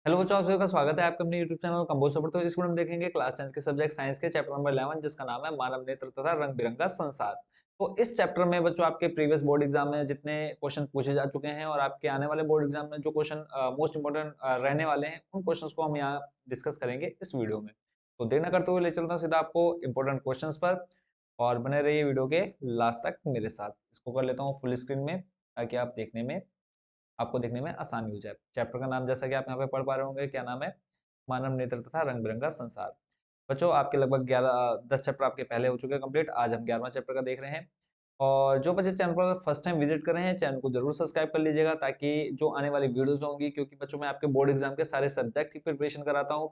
Hello बच्चों, आप सभी का स्वागत है आपके अपने यूट्यूब चैनल कंबोज पर। तो इस वीडियो में देखेंगे क्लास 10 के सब्जेक्ट साइंस के चैप्टर नंबर 11 जिसका नाम है मानव नेत्र तथा रंग बिरंगा संसार। तो इस चैप्टर में बच्चों आपके प्रीवियस बोर्ड एग्जाम में जितने क्वेश्चन पूछे जा चुके हैं और आपके आने वाले बोर्ड एग्जाम में जो क्वेश्चन मोस्ट इंपोर्टेंट रहने वाले हैं उन क्वेश्चन को हम यहाँ डिस्कस करेंगे इस वीडियो में। तो देर न करते हुए ले चलता हूँ सीधा आपको इंपोर्टेंट क्वेश्चन पर, और बने रहिए वीडियो के लास्ट तक मेरे साथ। इसको कर लेता हूँ फुल स्क्रीन में ताकि आपको देखने में आसानी हो जाए। चैप्टर का नाम जैसा कि आप यहाँ पे पढ़ पा रहे होंगे, क्या नाम है? मानव नेत्र तथा रंग बिरंगा संसार। बच्चों आपके लगभग 10 चैप्टर आपके पहले हो चुके हैं कंप्लीट। आज हम 11वां चैप्टर का देख रहे हैं। और जो बच्चे चैनल पर फर्स्ट टाइम विजिट कर रहे हैं चैनल को जरूर सब्सक्राइब कर लीजिएगा ताकि जो आने वाली वीडियोस होंगी, क्योंकि बच्चों मैं आपके बोर्ड एग्जाम के सारे सब्जेक्ट की प्रिपरेशन कराता हूँ।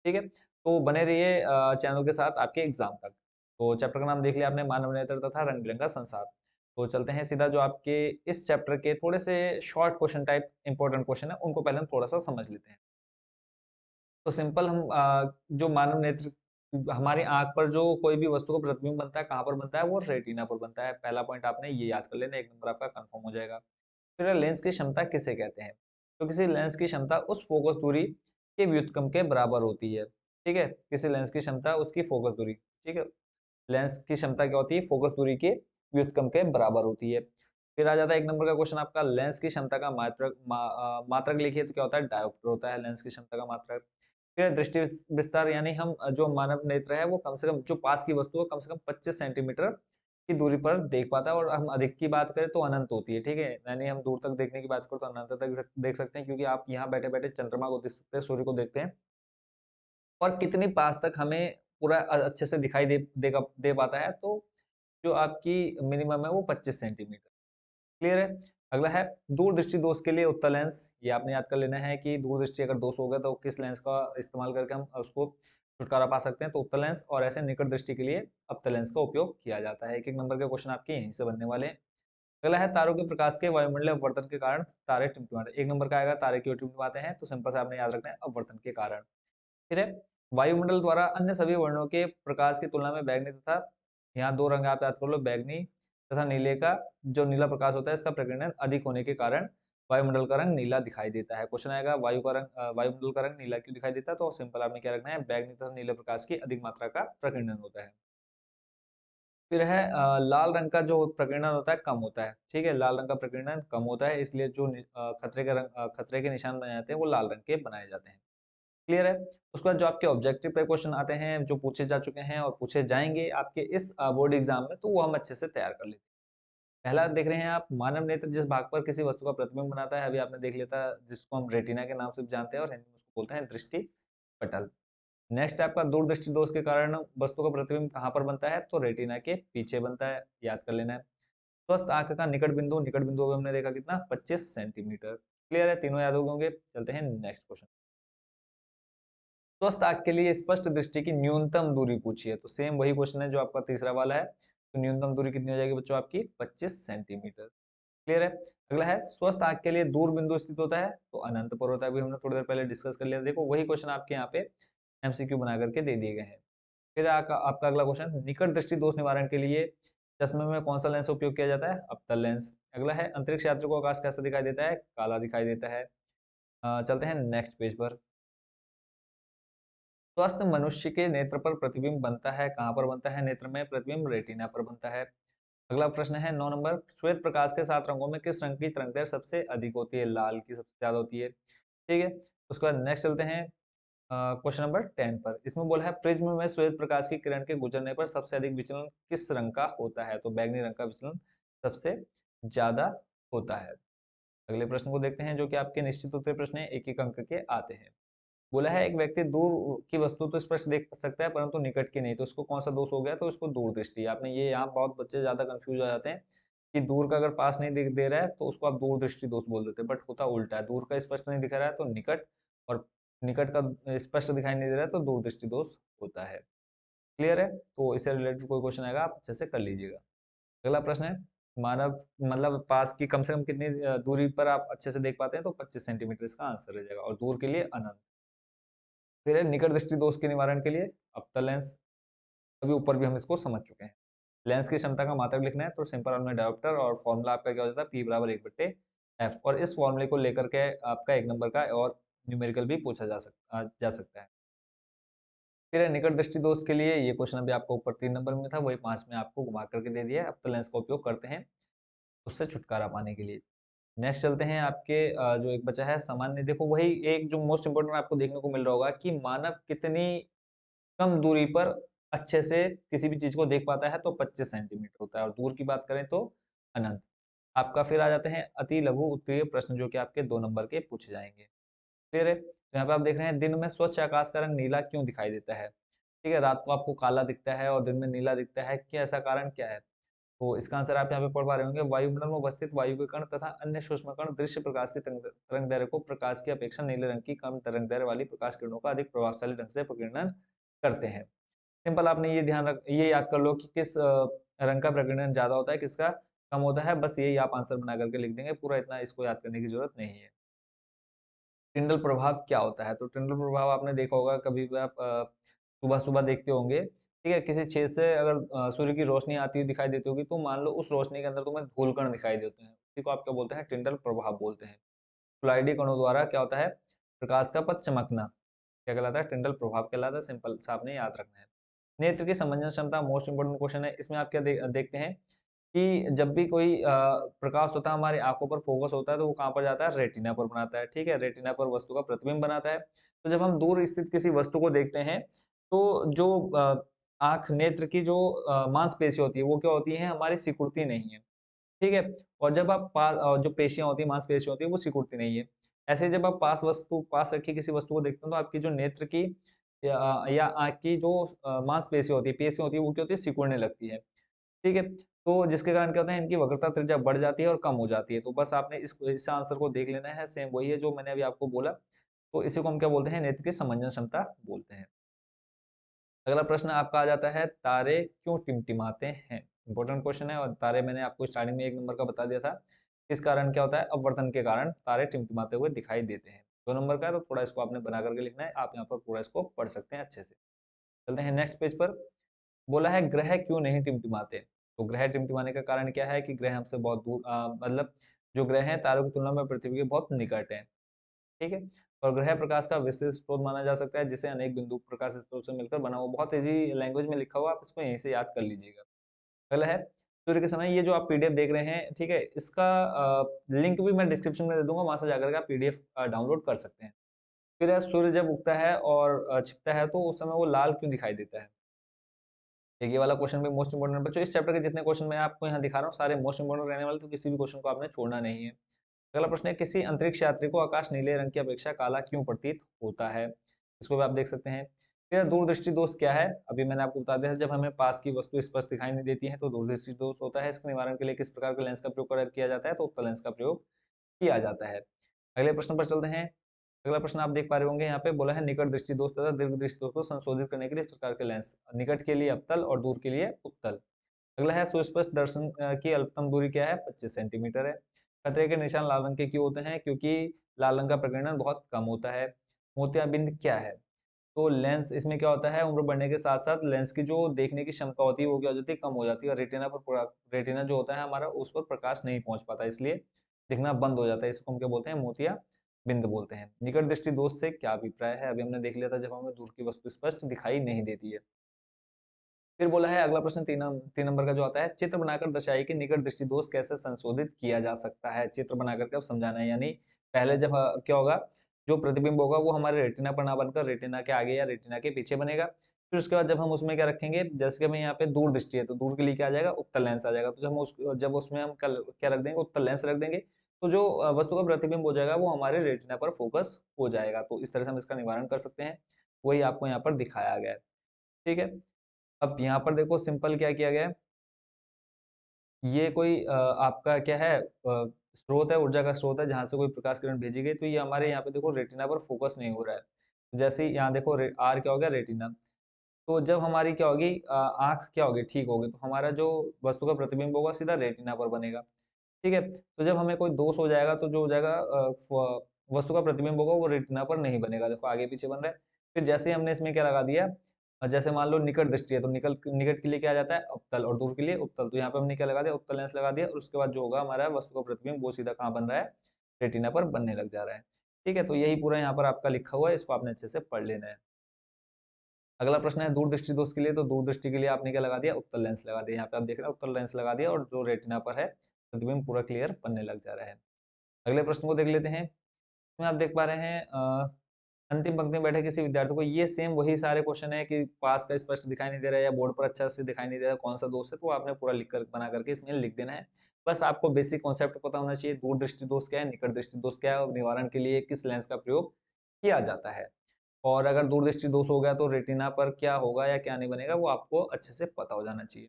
ठीक है, तो बने रहिए चैनल के साथ आपके एग्जाम तक। तो चैप्टर का नाम देख लिया आपने, मानव नेत्र तथा रंग बिरंगा संसार। तो चलते हैं सीधा जो आपके इस चैप्टर के थोड़े से short question type important question है उनको पहले हम थोड़ा सा समझ लेते हैं। तो सिंपल हम जो मानव नेत्र हमारी आंख पर जो कोई भी वस्तु का प्रतिबिंब बनता है कहाँ पर बनता है? वो रेटिना पर बनता है। पहला पॉइंट आपने ये याद कर लेना, एक नंबर आपका कंफर्म हो जाएगा। फिर लेंस की क्षमता किसे कहते हैं? तो किसी लेंस की क्षमता उस फोकस दूरी के व्युत्क्रम के बराबर होती है। ठीक है, किसी लेंस की क्षमता उसकी फोकस दूरी, ठीक है, लेंस की क्षमता क्या होती है? फोकस दूरी के व्युत्क्रम के बराबर होती है। फिर आ जाता है एक नंबर का क्वेश्चन आपका, लेंस की क्षमता का मात्रक लिखिए तो क्या होता है? डायोप्टर होता है लेंस की क्षमता का मात्रक। फिर दृष्टि विस्तार यानी हम जो मानव नेत्र है वो कम से कम जो पास की वस्तु है कम से कम 25 सेंटीमीटर की दूरी पर देख पाता है, और हम अधिक की बात करें तो अनंत होती है। ठीक है, यानी हम दूर तक देखने की बात करें तो अनंत तक देख सकते हैं, क्योंकि आप यहाँ बैठे बैठे चंद्रमा को देख सकते हैं, सूर्य को देखते हैं। और कितनी पास तक हमें पूरा अच्छे से दिखाई दे पाता है? तो जो आपकी मिनिमम है वो 25 सेंटीमीटर। क्लियर है? अगला है दूरदृष्टि दोष के लिए उत्तल लेंस। ये आपने याद कर लेना है कि दूरदृष्टि अगर दोष होगा तो किस लेंस का इस्तेमाल करके हम उसको छुटकारा पा सकते हैं? तो उत्तल लेंस। और ऐसे निकट दृष्टि के लिए अवतल लेंस का उपयोग किया जाता है। एक एक नंबर के क्वेश्चन आपके यहीं से बनने वाले हैं। अगला है तारों के प्रकाश के वायुमंडलीय अपवर्तन के कारण तारे टिमटिमाते हैं। एक नंबर का आएगा तारे क्यों टिमटिमाते हैं? तो सिंपल से आपने याद रखना है अपवर्तन के कारण। फिर है वायुमंडल द्वारा अन्य सभी वर्णों के प्रकाश की तुलना में बैगनी तथा, यहाँ दो रंग आप याद कर लो, बैगनी तथा नीले का जो नीला प्रकाश होता है इसका प्रकीर्णन अधिक होने के कारण वायुमंडल का रंग नीला दिखाई देता है। क्वेश्चन आएगा वायुमंडल का रंग नीला क्यों दिखाई देता है? तो सिंपल आपने क्या रखना है, बैगनी तथा नीले प्रकाश की अधिक मात्रा का प्रकीर्णन होता है। फिर है लाल रंग का जो प्रकीर्णन होता है कम होता है। ठीक है, लाल रंग का प्रकीर्णन कम होता है, इसलिए जो खतरे के निशान बनाए जाते हैं वो लाल रंग के बनाए जाते हैं। क्लियर है? उसके बाद जो आपके ऑब्जेक्टिव पे क्वेश्चन आते हैं जो पूछे जा चुके हैं और पूछे जाएंगे आपके इस बोर्ड एग्जाम में, तो वो हम अच्छे से तैयार कर लेते हैं। पहला देख रहे हैं आप, मानव नेत्र जिस भाग पर किसी वस्तु का प्रतिबिंब बनाता है, अभी आपने देख लिया था, जिसको हम रेटिना के नाम से भी जानते हैं और हिंदी में उसको बोलते हैं दृष्टि पटल। नेक्स्ट आपका दूरदृष्टि दोष के कारण वस्तु का प्रतिबिंब कहाँ पर बनता है? तो रेटिना के पीछे बनता है, याद कर लेना है। स्वस्थ आंख का निकट बिंदु अभी हमने देखा कितना, 25 सेंटीमीटर। क्लियर है? तीनों याद हो गए होंगे। चलते हैं नेक्स्ट क्वेश्चन। स्वस्थ आंख के लिए स्पष्ट दृष्टि की न्यूनतम दूरी पूछी है। तो सेम वही क्वेश्चन है जो आपका तीसरा वाला है। तो न्यूनतम दूरी कितनी हो जाएगी बच्चों? आपकी 25 सेंटीमीटर। क्लियर है? अगला है स्वस्थ आंख के लिए दूर बिंदु स्थित होता है तो अनंत पर होता है। अभी हमने थोड़ी देर पहले डिस्कस कर लिया। देखो वही क्वेश्चन आपके यहाँ पे एमसीक्यू बना करके दे दिए गए हैं। फिर आपका अगला क्वेश्चन, निकट दृष्टि दोष निवारण के लिए चश्मे में कौन सा लेंस उपयोग किया जाता है? अवतल लेंस। अगला है अंतरिक्ष यात्री को आकाश कैसा दिखाई देता है? काला दिखाई देता है। चलते हैं नेक्स्ट पेज पर। स्वस्थ मनुष्य के नेत्र पर प्रतिबिंब बनता है कहाँ पर बनता है? नेत्र में प्रतिबिंब रेटिना पर बनता है। अगला प्रश्न है 9 नंबर, श्वेत प्रकाश के 7 रंगों में किस रंग की तरंगदैर्घ्य सबसे अधिक होती है? लाल की सबसे ज्यादा होती है। ठीक है, उसके बाद नेक्स्ट चलते हैं क्वेश्चन नंबर 10 पर। इसमें बोला है प्रिज्म में श्वेत प्रकाश की किरण के गुजरने पर सबसे अधिक विचलन किस रंग का होता है? तो बैगनी रंग का विचलन सबसे ज्यादा होता है। अगले प्रश्न को देखते हैं जो कि आपके निश्चित उत्तर प्रश्न है, एक एक अंक के आते हैं। बोला है एक व्यक्ति दूर की वस्तु तो स्पष्ट देख सकता है परंतु निकट की नहीं, तो इसको कौन सा दोष हो गया? तो इसको दूरदृष्टि। आपने ये यहाँ बहुत बच्चे ज्यादा कंफ्यूज हो जाते हैं कि दूर का अगर पास नहीं दिख दे रहा है तो उसको आप दूरदृष्टि दोष बोल देते हैं, बट होता उल्टा है। दूर का स्पष्ट नहीं दिख रहा है तो निकट, और निकट का स्पष्ट दिखाई नहीं दे रहा है तो दूरदृष्टि दोष होता है। क्लियर है? तो इससे रिलेटेड कोई क्वेश्चन आएगा आप अच्छे से कर लीजिएगा। अगला प्रश्न है, मानव मतलब पास की कम से कम कितनी दूरी पर आप अच्छे से देख पाते हैं? तो 25 सेंटीमीटर इसका आंसर रह जाएगा, और दूर के लिए अनंत। फिर है निकट दृष्टि दोष के निवारण के लिए अवतल लेंस। अभी ऊपर भी हम इसको समझ चुके हैं। लेंस की क्षमता का मात्रक लिखना है तो सिंपल हमने डायोप्टर, और फॉर्मूला आपका क्या हो जाता है? P बराबर 1/f। और इस फॉर्मूले को लेकर के आपका एक नंबर का और न्यूमेरिकल भी पूछा जा सकता है। फिर निकट दृष्टि दोष के लिए ये क्वेश्चन अभी आपको ऊपर 3 नंबर में था, वही 5 में आपको घुमा करके दे दिया है। अब तो लेंस का उपयोग करते हैं उससे छुटकारा पाने के लिए। नेक्स्ट चलते हैं आपके जो एक बचा है सामान्य, देखो वही एक जो मोस्ट इंपोर्टेंट आपको देखने को मिल रहा होगा कि मानव कितनी कम दूरी पर अच्छे से किसी भी चीज को देख पाता है, तो 25 सेंटीमीटर होता है, और दूर की बात करें तो अनंत। आपका फिर आ जाते हैं अति लघु उत्तरीय प्रश्न, जो कि आपके 2 नंबर के पूछे जाएंगे। क्लियर है? तो यहाँ पे आप देख रहे हैं दिन में स्वच्छ आकाश का रंग नीला क्यों दिखाई देता है? ठीक है, रात को आपको काला दिखता है और दिन में नीला दिखता है, क्या ऐसा कारण क्या है? तो इसका आंसर आप यहाँ पे पढ़ पा रहे होंगे, वायुमंडल में उपस्थित वायु के कण तथा अन्य सूक्ष्म कण दृश्य प्रकाश की तरंग दैर्ध्य को प्रकाश की अपेक्षा नीले रंग की कम तरंग दैर्ध्य वाली प्रकाश किरणों का अधिक प्रभावशाली ढंग से प्रकीर्णन करते हैं। सिंपल, आपने ये याद कर लो कि किस रंग का प्रकीर्णन ज्यादा होता है, किसका कम होता है, बस यही आप आंसर बना करके लिख देंगे, पूरा इतना इसको याद करने की जरूरत नहीं है। टिंडल प्रभाव क्या होता है? तो टिंडल प्रभाव आपने देखा होगा, कभी भी आप सुबह सुबह देखते होंगे, ठीक है, किसी छेद से अगर सूर्य की रोशनी आती हुई दिखाई देती होगी, तो मान लो उस रोशनी के अंदर तुम्हें धूलकण दिखाई देते हैं, उसी को आप क्या बोलते हैं? टिंडल प्रभाव बोलते हैं। फ्लूइडी कणों द्वारा क्या होता है? प्रकाश का पथ चमकना क्या कहलाता है? टिंडल प्रभाव कहलाता है। सिंपल सा आपने याद रखना है। नेत्र की समंजन क्षमता मोस्ट इंपोर्टेंट क्वेश्चन है। इसमें आप क्या देखते हैं कि जब भी कोई प्रकाश होता है हमारी आंखों पर फोकस होता है, तो वो कहाँ पर जाता है? रेटिना पर बनाता है। ठीक है, रेटिना पर वस्तु का प्रतिबिंब बनाता है। तो जब हम दूर स्थित किसी वस्तु को देखते हैं, तो जो आंख नेत्र की जो मांसपेशी होती है, वो क्या होती है? हमारी सिकुड़ती नहीं है। ठीक है, और जब आप जो पेशियां होती है, मांसपेशियां होती है, वो सिकुड़ती नहीं है। ऐसे ही जब आप पास रखी किसी वस्तु को देखते हैं, तो आपकी जो नेत्र की या आंख की जो मांसपेशी होती है, पेशी होती है, वो क्या होती है? सिकुड़ने लगती है। ठीक है, तो जिसके कारण क्या होता है? इनकी वक्रता त्रिज्या बढ़ जाती है और कम हो जाती है। तो बस आपने इस आंसर को देख लेना है, सेम वही है जो मैंने अभी आपको बोला। तो इसी को हम क्या बोलते हैं? नेत्र की समंजन क्षमता बोलते हैं। अगला प्रश्न आपका आ जाता है, तारे क्यों टिमटिमाते हैं? इंपॉर्टेंट क्वेश्चन है, और तारे मैंने आपको स्टार्टिंग में 1 नंबर का बता दिया था। इस कारण क्या होता है? अपवर्तन के कारण तारे टिमटिमाते हुए दिखाई देते हैं। 2 नंबर का है, तो थोड़ा इसको आपने बना करके लिखना है, आप यहाँ पर पूरा इसको पढ़ सकते हैं अच्छे से। चलते हैं नेक्स्ट पेज पर। बोला है ग्रह क्यों नहीं टिमटिमाते? तो ग्रह टिमटिमाने का कारण क्या है? कि ग्रह हमसे बहुत दूर, मतलब जो ग्रह हैं तारों की तुलना में पृथ्वी के बहुत निकट है। ठीक है, और ग्रह प्रकाश का विशेष स्रोत माना जा सकता है, जिसे अनेक बिंदु प्रकाश स्रोत से मिलकर बना हुआ। बहुत इजी लैंग्वेज में लिखा हुआ, आप इसको यहीं से याद कर लीजिएगा। अगला है सूर्य के समय, ये जो आप पीडीएफ देख रहे हैं, ठीक है, इसका लिंक भी मैं डिस्क्रिप्शन में दे दूंगा, वहां से जाकर के आप पीडीएफ डाउनलोड कर सकते हैं। फिर सूर्य जब उगता है और छिपता है, तो उस समय वो लाल क्यों दिखाई देता है? एक ये वाला क्वेश्चन भी मोस्ट इंपोर्टेंट बच्चों, इस चैप्टर के जितने क्वेश्चन मैं आपको यहाँ दिखा रहा हूँ सारे मोस्ट इंपोर्टेंट रहने वाले, तो किसी भी क्वेश्चन को आपने छोड़ना नहीं है। अगला प्रश्न है, किसी अंतरिक्ष यात्री को आकाश नीले रंग की अपेक्षा काला क्यों प्रतीत होता है? इसको भी आप देख सकते हैं। फिर दूरदृष्टि दोष क्या है? अभी मैंने आपको बता दिया था, जब हमें पास की वस्तु स्पष्ट दिखाई नहीं देती है, तो दूरदृष्टि दोष होता है। इसके निवारण के लिए किस प्रकार के लेंस का प्रयोग किया जाता है? तो उत्तल लेंस का प्रयोग किया जाता है। अगले प्रश्न पर चलते हैं। अगला प्रश्न आप देख पा रहे होंगे, यहाँ पे बोला है निकट दृष्टि दोष तथा दीर्घ दृष्टि दोष को संशोधित करने के लिए इस प्रकार के लेंस, निकट के लिए अवतल और दूर के लिए उत्तल। अगला है सुस्पष्ट दर्शन की अल्पतम दूरी क्या है? 25 सेंटीमीटर है। खतरे के निशान लाल रंग के क्यों होते हैं? क्योंकि लाल रंग का प्रकीर्णन बहुत कम होता है। मोतियाबिंद क्या है? तो लेंस, इसमें क्या होता है, उम्र बढ़ने के साथ साथ लेंस की जो देखने की क्षमता होती है वो क्या हो जाती है? कम हो जाती है, और रेटिना जो होता है हमारा, उस पर प्रकाश नहीं पहुंच पाता, इसलिए दिखना बंद हो जाता है। इसको हम क्या बोलते हैं? मोतिया बिंद बोलते हैं। निकट दृष्टि दोष से क्या अभिप्राय है? अभी हमने देख लिया था, जब हमें दूर की वस्तु स्पष्ट दिखाई नहीं देती है। फिर बोला है अगला प्रश्न, 3 नंबर का जो आता है, चित्र बनाकर दर्शाइए कि निकट दृष्टि दोष कैसे संशोधित किया जा सकता है। चित्र बनाकर के अब समझाना है, यानी पहले जब क्या होगा, जो प्रतिबिंब होगा वो हमारे रेटिना पर ना बनकर रेटिना के आगे या रेटिना के पीछे बनेगा। फिर उसके बाद जब हम उसमें क्या रखेंगे, जैसे कि हमें यहाँ पे दूर दृष्टि है, तो दूर के लिए क्या आ जाएगा? उत्तल लेंस आ जाएगा। तो जब उसमें हम क्या रख देंगे? उत्तल लेंस रख देंगे, तो जो वस्तु का प्रतिबिंब हो जाएगा वो हमारे रेटिना पर फोकस हो जाएगा। तो इस तरह से हम इसका निवारण कर सकते हैं, वही आपको यहाँ पर दिखाया गया है। ठीक है, अब यहाँ पर देखो सिंपल क्या किया गया है, ये कोई आपका क्या है, स्रोत है, ऊर्जा का स्रोत है, जहां से कोई प्रकाश किरण भेजी गई, तो ये हमारे यहाँ पे देखो रेटिना पर फोकस नहीं हो रहा है। जैसे ही यहाँ देखो आर क्या हो गया? रेटिना। तो जब हमारी क्या होगी, आंख क्या होगी? ठीक होगी, तो हमारा जो वस्तु का प्रतिबिंब होगा सीधा रेटिना पर बनेगा। ठीक है, तो जब हमें कोई दोष हो जाएगा, तो जो हो जाएगा, वस्तु का प्रतिबिंब होगा वो रेटिना पर नहीं बनेगा। देखो आगे पीछे बन रहा है। फिर जैसे ही हमने इसमें क्या लगा दिया, जैसे मान लो निकट दृष्टि है, तो निकट के लिए क्या आ जाता है? अवतल, और दूर के लिए उत्तल। तो यहाँ पे हमने क्या लगा दिया? उत्तल लेंस लगा दिया, और उसके बाद जो होगा हमारा वस्तु का प्रतिबिंब वो सीधा कहाँ बन रहा है? रेटिना पर बनने लग जा रहा है। ठीक है, तो यही पूरा यहाँ पर आपका लिखा हुआ है, इसको आपने अच्छे से पढ़ लेना है। अगला प्रश्न है दूरदृष्टि दोष के लिए, तो दूरदृष्टि के लिए आपने क्या लगा दिया, उत्तल लेंस लगा दिया। यहाँ पे आप देख रहे हैं उत्तल लेंस लगा दिया और जो रेटिना पर है प्रतिबिंब पूरा क्लियर बनने लग जा रहा है। अगले प्रश्न को देख लेते हैं। इसमें आप देख पा रहे हैं अंतिम पंक्ति में बैठे किसी विद्यार्थी को, ये सेम वही सारे क्वेश्चन है कि पास का स्पष्ट दिखाई नहीं दे रहा है या बोर्ड पर अच्छा से दिखाई नहीं दे रहा है, कौन सा दोष है, तो आपने पूरा लिख कर बना करके इसमें लिख देना है। बस आपको बेसिक कॉन्सेप्ट पता होना चाहिए, दूरदृष्टि दोष क्या है, निकट दृष्टि दोष क्या है और निवारण के लिए किस लेंस का प्रयोग किया जाता है। और अगर दूरदृष्टि दोष हो गया तो रेटिना पर क्या होगा या क्या नहीं बनेगा, वो आपको अच्छे से पता हो जाना चाहिए।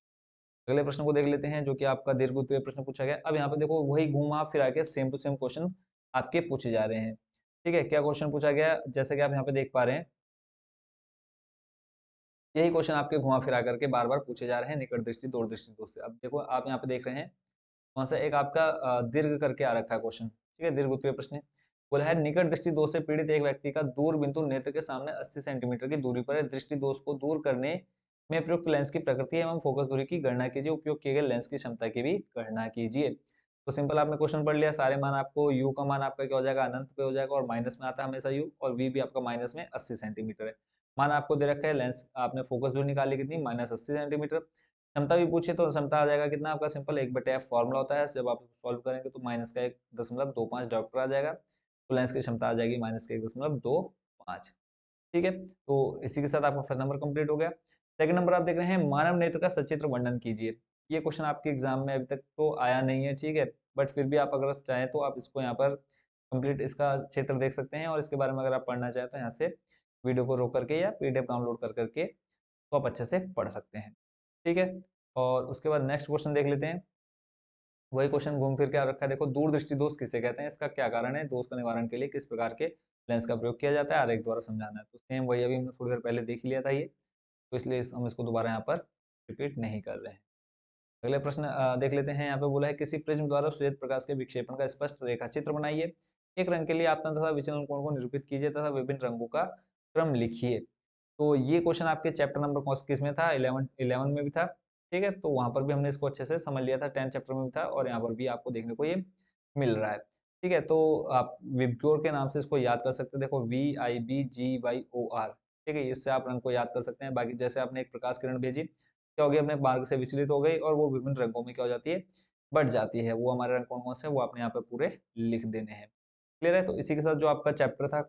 अगले प्रश्न को देख लेते हैं, जो कि आपका दीर्घ उत्तरीय प्रश्न पूछा गया। अब यहाँ पे देखो वही घुमा फिरा के सेम टू सेम क्वेश्चन आपके पूछे जा रहे हैं। ठीक है, क्या क्वेश्चन पूछा गया, जैसे कि आप यहाँ पे देख पा रहे हैं, यही क्वेश्चन आपके घुमा फिरा करके बार बार पूछे जा रहे हैं निकट दृष्टि दूरदृष्टि दोष से। अब देखो आप यहाँ पे देख रहे हैं कौन सा एक आपका दीर्घ करके आ रखा है क्वेश्चन। ठीक है, दीर्घ उत्तरीय प्रश्न बोला है निकट दृष्टि दोष से पीड़ित एक व्यक्ति का दूर बिंदु नेत्र के सामने 80 सेंटीमीटर की दूरी पर है। दृष्टि दोष को दूर करने में प्रयुक्त लेंस की प्रकृति एवं फोकस दूरी की गणना कीजिए। उपयोग किए गए लेंस की क्षमता की भी गणना कीजिए। तो सिंपल आपने क्वेश्चन पढ़ लिया, सारे मान आपको यू का मान आपका क्या हो जाएगा, अनंत पे हो जाएगा और माइनस में आता है हमेशा यू, और वी भी आपका माइनस में 80 सेंटीमीटर है। मान आपको दे रखा है, लेंस आपने फोकस दूरी निकाली कितनी, -80 सेंटीमीटर। क्षमता भी पूछे तो क्षमता आ जाएगा कितना आपका, सिंपल 1/f फॉर्मूला होता है, जब आप सॉल्व करेंगे तो माइनस का 1.25 डॉक्टर आ जाएगा, तो लेंस की क्षमता आ जाएगी -1.25। ठीक है, तो इसी के साथ आपका फर्स्ट नंबर कंप्लीट हो गया। सेकंड नंबर आप देख रहे हैं मानव नेत्र का सचित्र वर्णन कीजिए। ये क्वेश्चन आपके एग्जाम में अभी तक तो आया नहीं है, ठीक है, बट फिर भी आप अगर चाहें तो आप इसको यहाँ पर कंप्लीट इसका चित्र देख सकते हैं और इसके बारे में अगर आप पढ़ना चाहें तो यहाँ से वीडियो को रोक करके या पीडीएफ डाउनलोड कर करके तो आप अच्छे से पढ़ सकते हैं। ठीक है, और उसके बाद नेक्स्ट क्वेश्चन देख लेते हैं। वही क्वेश्चन घूम फिर के आ रखा है, देखो दूरदृष्टि दोष किसे कहते हैं, इसका क्या कारण है, दोष का निवारण के लिए किस प्रकार के लेंस का प्रयोग किया जाता है, आरेख द्वारा समझाना है। तो सेम वही अभी हमने थोड़ी देर पहले देख लिया था ये, तो इसलिए हम इसको दोबारा यहाँ पर रिपीट नहीं कर रहे हैं। अगले प्रश्न देख लेते हैं। यहाँ पे बोला है किसी प्रिज्म द्वारा श्वेत प्रकाश के विक्षेपण का स्पष्ट रेखा चित्र बनाइए। एक रंग के लिए आपतन तथा विचलन कोण को निरूपित कीजिए तथा विभिन्न रंगों का क्रम लिखिए। तो ये क्वेश्चन आपके चैप्टर नंबर किस में था, 11 में भी था। ठीक है, तो वहां पर भी हमने इसको अच्छे से समझ लिया था, 10 चैप्टर में भी था और यहाँ पर भी आपको देखने को ये मिल रहा है। ठीक है, तो आप विबग्योर के नाम से इसको याद कर सकते हैं, देखो VIBGYOR। ठीक है, इससे आप रंग को याद कर सकते हैं। बाकी जैसे आपने एक प्रकाश किरण भेजी, क्या हो गया, अपने मार्ग से विचलित हो गई और वो विभिन्न रंगों में क्या हो जाती है, बढ़ जाती है। वो हमारे रंग कौन कौन से हैं वो आपने यहाँ पे पूरे लिख देने हैं। क्लियर है, तो इसी के साथ जो आपका चैप्टर था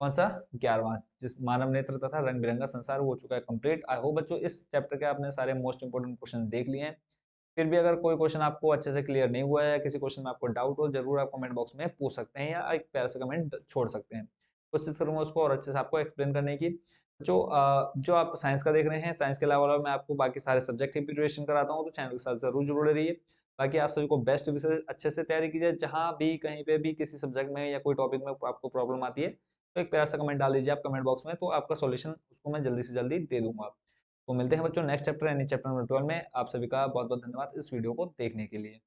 कौन सा, 11वां, जिस मानव नेत्र तथा रंग बिरंगा संसार, वो हो चुका है कंप्लीट। आई होप बच्चों इस चैप्टर के आपने सारे मोस्ट इंपोर्टेंट क्वेश्चन देख लिए हैं। फिर भी अगर कोई क्वेश्चन आपको अच्छे से क्लियर नहीं हुआ है या किसी क्वेश्चन में आपको डाउट हो, जरूर आप कमेंट बॉक्स में पूछ सकते हैं या एक प्यारा सा कमेंट छोड़ सकते हैं। कोशिश करूंगा उसको और अच्छे से आपको एक्सप्लेन करने की। जो आप साइंस का देख रहे हैं, साइंस के अलावा मैं आपको बाकी सारे सब्जेक्ट की प्रिपरेशन कराता हूँ, तो चैनल के साथ जरूर जुड़े रहिए। बाकी आप सभी को बेस्ट विषय अच्छे से तैयारी कीजिए। जहां भी कहीं पे भी किसी सब्जेक्ट में या कोई टॉपिक में आपको प्रॉब्लम आती है तो एक प्यारा सा कमेंट डाल दीजिए आप कमेंट बॉक्स में, तो आपका सॉल्यूशन उसको मैं जल्दी से जल्दी दे दूंगा। तो मिलते हैं बच्चों नेक्स्ट चैप्टर यानी चैप्टर नंबर 12 में। आप सभी का बहुत बहुत धन्यवाद इस वीडियो को देखने के लिए।